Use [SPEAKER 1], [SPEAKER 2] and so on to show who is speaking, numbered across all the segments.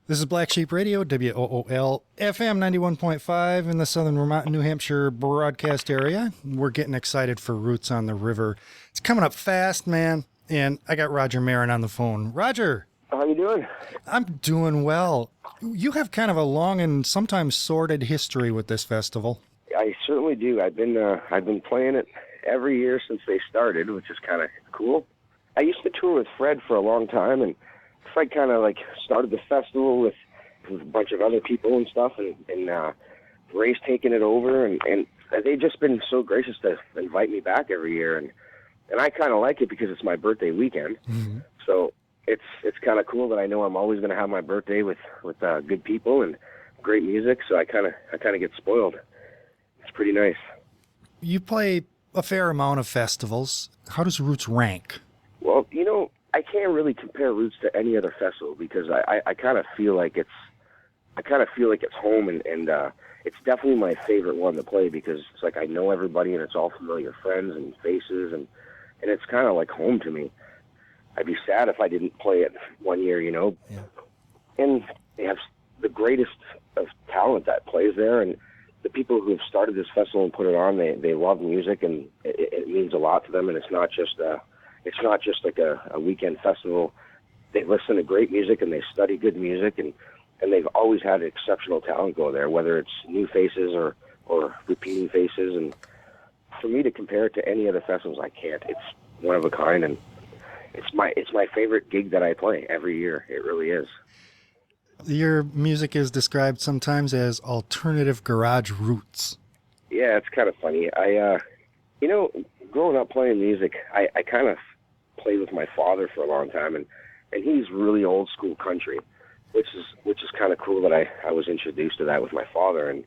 [SPEAKER 1] This is Black Sheep Radio, WOOL, FM 91.5 in the southern Vermont, New Hampshire broadcast area. We're getting excited for Roots on the River. It's coming up fast, man, and I got Roger Marin on the phone. Roger.
[SPEAKER 2] How you doing?
[SPEAKER 1] I'm doing well. You have kind of a long and sometimes sordid history with this festival.
[SPEAKER 2] I certainly do. I've been playing it every year since they started, which is kind of cool. I used to tour with Fred for a long time, and Fred kind of started the festival with a bunch of other people and stuff, and Ray's taking it over, and they've just been so gracious to invite me back every year, and I kind of like it because it's my birthday weekend. Mm-hmm. So it's kind of cool that I know I'm always going to have my birthday with good people and great music. So I kind of get spoiled. It's pretty nice.
[SPEAKER 1] You play a fair amount of festivals. How does Roots rank?
[SPEAKER 2] Well, I can't really compare Roots to any other festival because I kind of feel like it's home, and it's definitely my favorite one to play because it's like I know everybody and it's all familiar friends and faces, and it's kind of like home to me. I'd be sad if I didn't play it one year, Yeah. And they have the greatest of talent that plays there, and the people who have started this festival and put it on, they love music, and it means a lot to them, and it's not just like a weekend festival. They listen to great music and they study good music, and they've always had exceptional talent go there, whether it's new faces or repeating faces. And for me to compare it to any other festivals, I can't. It's one of a kind, and it's my favorite gig that I play every year. It really is.
[SPEAKER 1] Your music is described sometimes as alternative garage roots.
[SPEAKER 2] Yeah, it's kind of funny. Growing up playing music, I kind of played with my father for a long time, and he's really old school country, which is kind of cool that I was introduced to that with my father and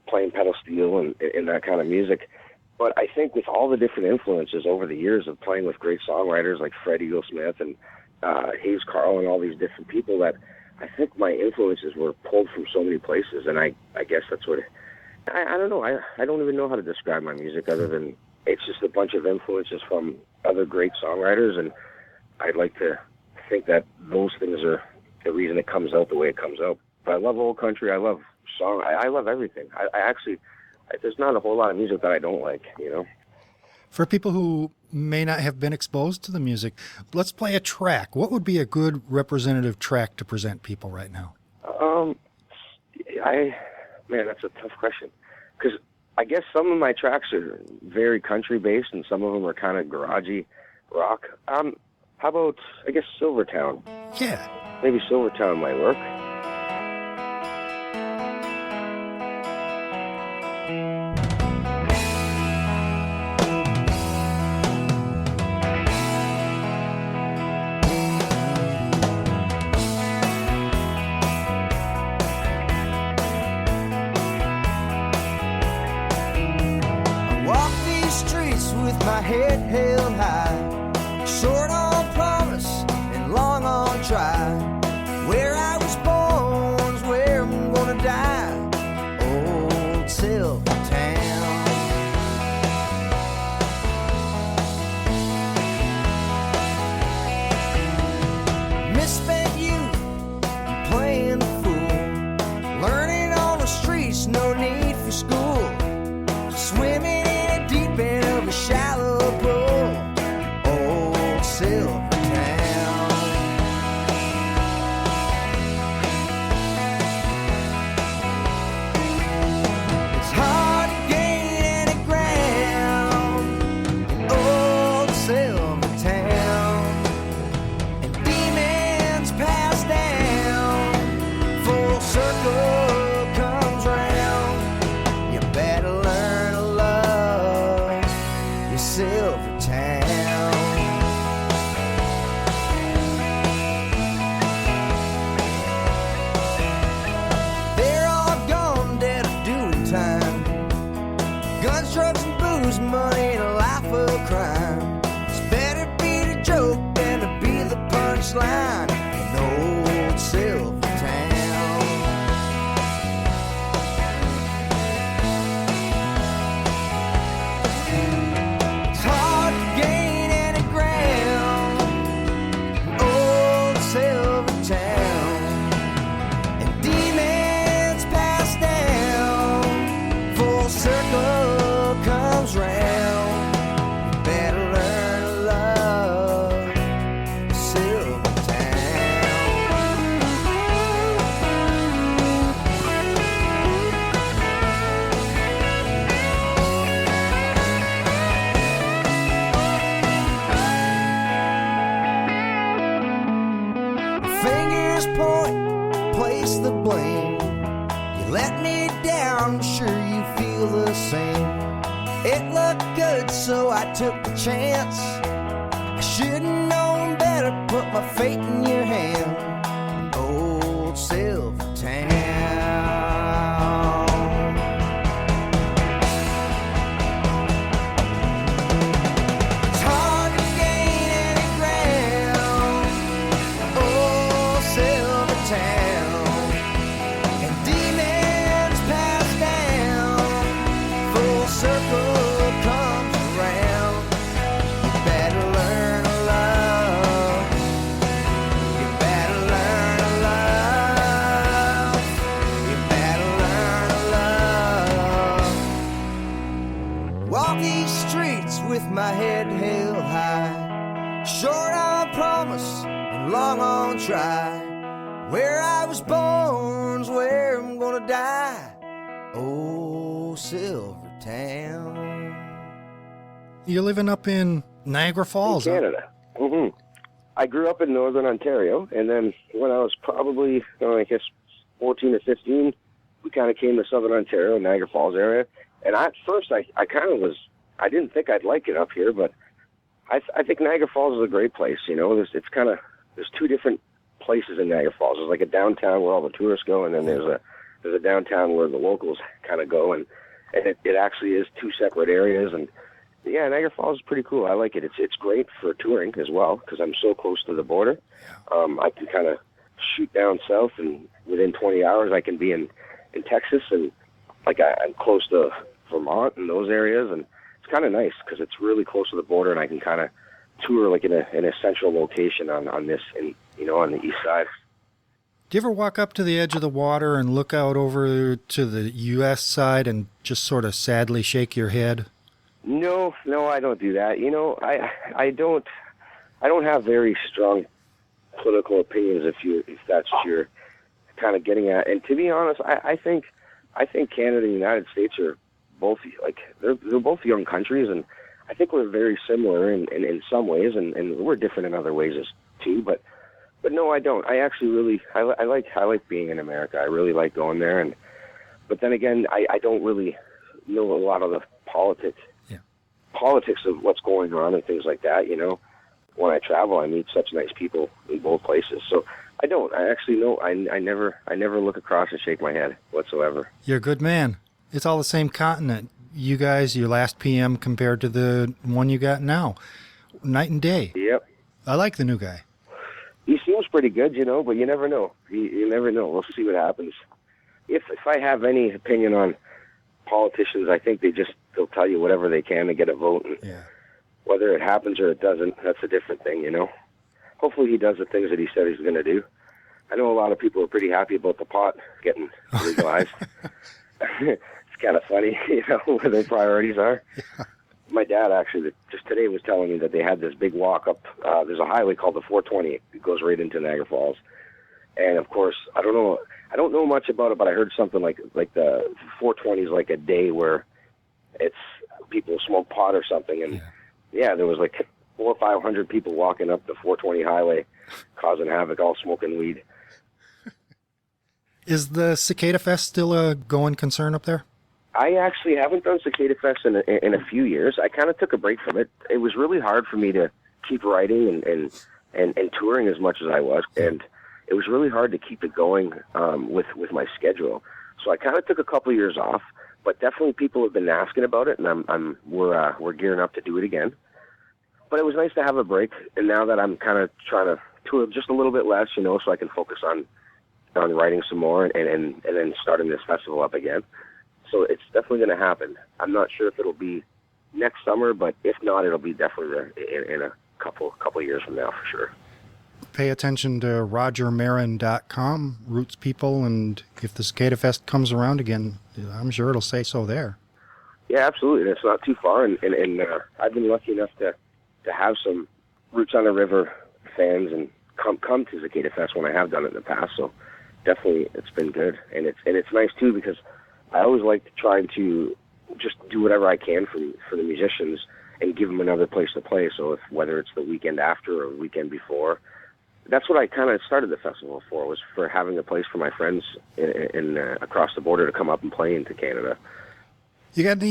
[SPEAKER 2] playing pedal steel and that kind of music. But I think with all the different influences over the years of playing with great songwriters like Fred Eaglesmith and Hayes Carl and all these different people, that I think my influences were pulled from so many places, and I guess that's what I don't know. I don't even know how to describe my music other than it's just a bunch of influences from other great songwriters, and I'd like to think that those things are the reason it comes out the way it comes out. But I love old country. I love song. I love everything. There's not a whole lot of music that I don't like,
[SPEAKER 1] For people who may not have been exposed to the music, let's play a track. What would be a good representative track to present people right now?
[SPEAKER 2] That's a tough question, because I guess some of my tracks are very country-based, and some of them are kind of garagey rock. How about, I guess, Silvertown?
[SPEAKER 1] Yeah.
[SPEAKER 2] Maybe Silvertown might work.
[SPEAKER 3] My head held high, short on promise and long on try. Where I was born is where I'm gonna die. Old Silvertown. Misspent youth, playing the fool, learning on the streets, no need for school, swimming in a deep end of a shallow pool. Old Silvertown. It's hard to gain any ground in old Silvertown, and demons pass down. Full circle comes round. You pass the blame. You let me down, I'm sure you feel the same. It looked good, so I took the chance. I should've known better, put my fate in your hand. Old Silvertown. It's hard to gain any ground. Old Silvertown. And demons pass down. Full circle comes around. You better learn to love. You better learn to love. You better learn to love. Walk these streets with my head held high. Short on promise and long on try. Where I was born's where I'm gonna die. Oh, Silvertown.
[SPEAKER 1] You're living up in Niagara Falls.
[SPEAKER 2] In Canada. Hmm. I grew up in northern Ontario, and then when I was probably, I guess, 14 or 15, we kind of came to southern Ontario, Niagara Falls area. And at first, I kind of was, I didn't think I'd like it up here, but I think Niagara Falls is a great place. You know, there's two different places in Niagara Falls. There's like a downtown where all the tourists go, and then there's a downtown where the locals kind of go, and it actually is two separate areas. And yeah, Niagara Falls is pretty cool. I like it. It's great for touring as well because I'm so close to the border. I can kind of shoot down south, and within 20 hours I can be in Texas, and like I'm close to Vermont and those areas, and it's kind of nice because it's really close to the border, and I can kind of tour like in a central location on this, and on the east side.
[SPEAKER 1] Do you ever walk up to the edge of the water and look out over to the U.S. side and just sort of sadly shake your head?
[SPEAKER 2] No, I don't do that. I don't have very strong political opinions if that's what you're kind of getting at. And to be honest, I think Canada and the United States are both they're both young countries, and I think we're very similar in some ways, and we're different in other ways too. But no, I don't. I actually really I like being in America. I really like going there, but then again, I don't really know a lot of the politics of what's going on and things like that. When I travel, I meet such nice people in both places. So I don't. I actually know. I never look across and shake my head whatsoever.
[SPEAKER 1] You're a good man. It's all the same continent. You guys, your last PM compared to the one you got now, night and day.
[SPEAKER 2] Yep.
[SPEAKER 1] I like the new guy.
[SPEAKER 2] He seems pretty good, but you never know. You never know. We'll see what happens. If I have any opinion on politicians, I think they'll tell you whatever they can to get a vote. And whether it happens or it doesn't, that's a different thing, Hopefully he does the things that he said he's going to do. I know a lot of people are pretty happy about the pot getting legalized. It's kind of funny, where their priorities are. Yeah. My dad actually just today was telling me that they had this big walk up. There's a highway called the 420. It goes right into Niagara Falls. And of course, I don't know much about it, but I heard something like the 420 is like a day where it's people smoke pot or something. And yeah there was like 400 or 500 people walking up the 420 highway, causing havoc, all smoking weed.
[SPEAKER 1] Is the Cicada Fest still a going concern up there?
[SPEAKER 2] I actually haven't done Cicada Fest in a few years. I kind of took a break from it. It was really hard for me to keep writing and touring as much as I was, and it was really hard to keep it going with my schedule. So I kind of took a couple of years off, but definitely people have been asking about it, and we're gearing up to do it again. But it was nice to have a break, and now that I'm kind of trying to tour just a little bit less, so I can focus on writing some more and then starting this festival up again. So it's definitely going to happen. I'm not sure if it'll be next summer, but if not, it'll be definitely in a couple of years from now for sure.
[SPEAKER 1] Pay attention to rogermarin.com, Roots People, and if the Cicada Fest comes around again, I'm sure it'll say so there.
[SPEAKER 2] Yeah, absolutely. It's not too far, and I've been lucky enough to have some Roots on the River fans and come to Cicada Fest when I have done it in the past. So definitely, it's been good, and it's nice too because I always like trying to just do whatever I can for the musicians and give them another place to play. So whether it's the weekend after or the weekend before, that's what I kind of started the festival for, was for having a place for my friends in across the border to come up and play into Canada.
[SPEAKER 1] You got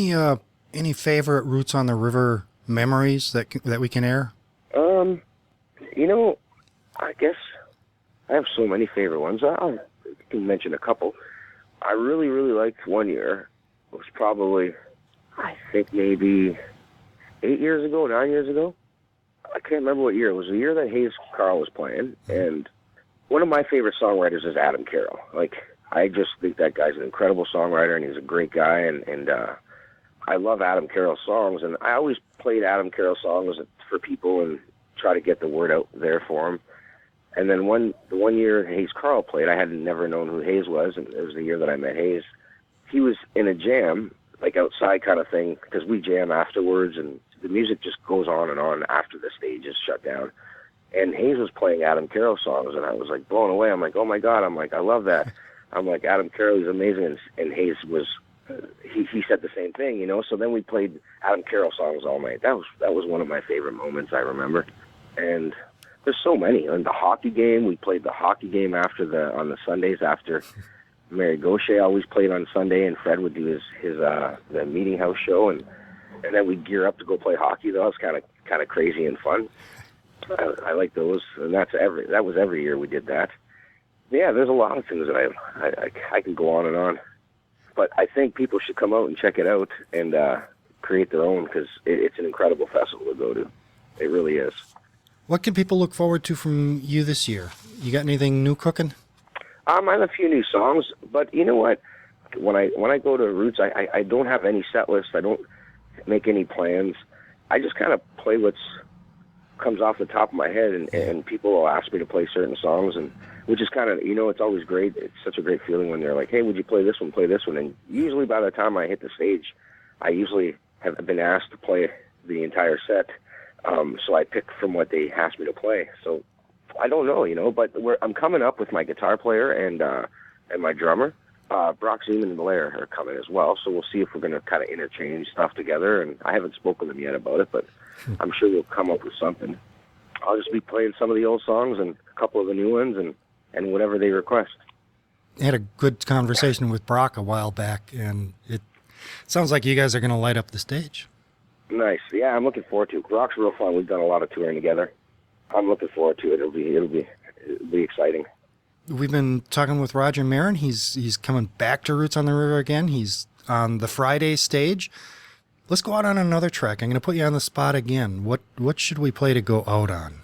[SPEAKER 1] any favorite Roots on the River memories that we can air?
[SPEAKER 2] You know, I guess I have so many favorite ones. I can mention a couple. I really, really liked one year. It was probably, I think, maybe 9 years ago. I can't remember what year. It was the year that Hayes Carl was playing, and one of my favorite songwriters is Adam Carroll. Like, I just think that guy's an incredible songwriter, and he's a great guy, and I love Adam Carroll's songs, and I always played Adam Carroll songs for people and try to get the word out there for him. And then the one year Hayes Carl played, I had never known who Hayes was, and it was the year that I met Hayes. He was in a jam, like outside kind of thing, because we jam afterwards, and the music just goes on and on after the stage is shut down. And Hayes was playing Adam Carroll songs, and I was like blown away. I'm like, oh my God! I'm like, I love that. I'm like, Adam Carroll is amazing, and Hayes was. He said the same thing, you know. So then we played Adam Carroll songs all night. That was one of my favorite moments I remember. And there's so many. And the hockey game, we played the hockey game on the Sundays after. Mary Gaucher always played on Sunday, and Fred would do the meeting house show, and then we'd gear up to go play hockey. That was kind of crazy and fun. I like those, and that was every year we did that. Yeah, there's a lot of things that I can go on and on, but I think people should come out and check it out and create their own, because it's an incredible festival to go to. It really is.
[SPEAKER 1] What can people look forward to from you this year? You got anything new cooking?
[SPEAKER 2] I have a few new songs, but you know what? When I go to Roots, I don't have any set list. I don't make any plans. I just kind of play what comes off the top of my head, and people will ask me to play certain songs, and which is kind of, you know, it's always great. It's such a great feeling when they're like, hey, would you play this one, and usually by the time I hit the stage, I usually have been asked to play the entire set, so I pick from what they asked me to play. So I don't know, you know, but I'm coming up with my guitar player and my drummer. Brock Zeman and Blair are coming as well, so we'll see if we're going to kind of interchange stuff together, and I haven't spoken to them yet about it, but I'm sure we'll come up with something. I'll just be playing some of the old songs and a couple of the new ones and whatever they request.
[SPEAKER 1] I had a good conversation with Brock a while back, and it sounds like you guys are going to light up the stage.
[SPEAKER 2] Nice. Yeah, I'm looking forward to it. Brock's real fun. We've done a lot of touring together. I'm looking forward to it. It'll be exciting.
[SPEAKER 1] We've been talking with Roger Marin. He's coming back to Roots on the River again. He's on the Friday stage. Let's go out on another track. I'm going to put you on the spot again. What should we play to go out on?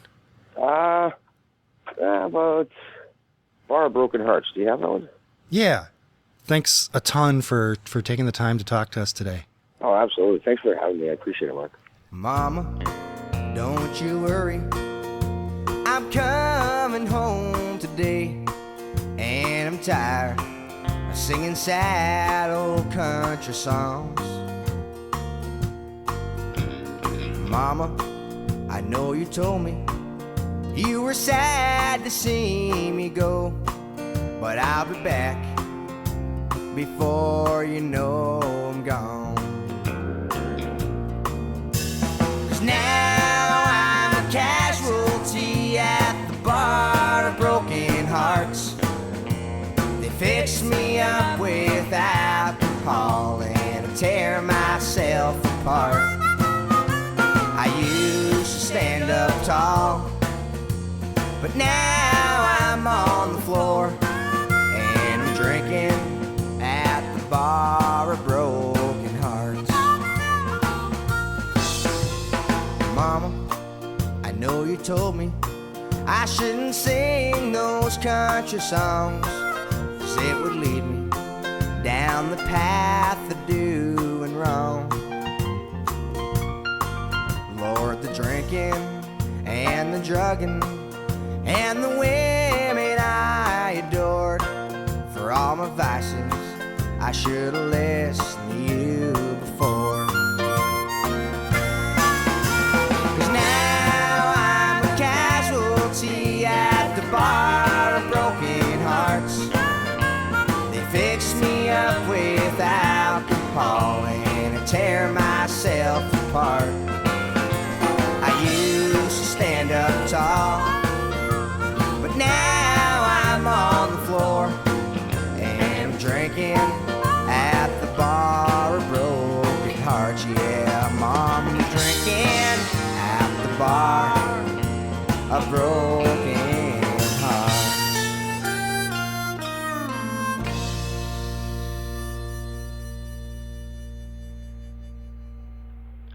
[SPEAKER 2] About Bar of Broken Hearts. Do you have that one?
[SPEAKER 1] Yeah. Thanks a ton for taking the time to talk to us today.
[SPEAKER 2] Oh, absolutely. Thanks for having me. I appreciate it, Mark.
[SPEAKER 3] Mama, don't you worry, I'm coming home today, and I'm tired of singing sad old country songs. Mama, I know you told me you were sad to see me go, but I'll be back before you know I'm gone. Now I'm a casualty at the bar of broken hearts. They fix me up with alcohol and I tear myself apart. I used to stand up tall, but now I'm on the floor and I'm drinking at the bar of broken hearts. Mama, I know you told me I shouldn't sing those country songs, 'cause it would lead me down the path of doing wrong. Lord, the drinking and the drugging and the women I adored, for all my vices I should have listened to you before. At the bar of broken hearts, they fix me up with alcohol and I tear myself apart. I used to stand up tall, drinking at the bar of broken hearts. Yeah, Mom, you drinking at the bar of broken hearts.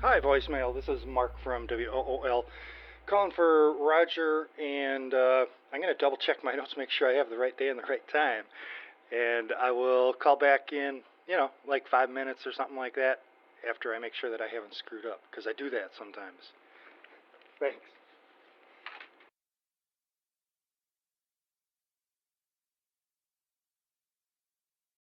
[SPEAKER 1] Hi, voicemail. This is Mark from WOOL. Calling for Roger, and I'm going to double check my notes, make sure I have the right day and the right time. And I will call back in, like 5 minutes or something like that after I make sure that I haven't screwed up, because I do that sometimes. Thanks.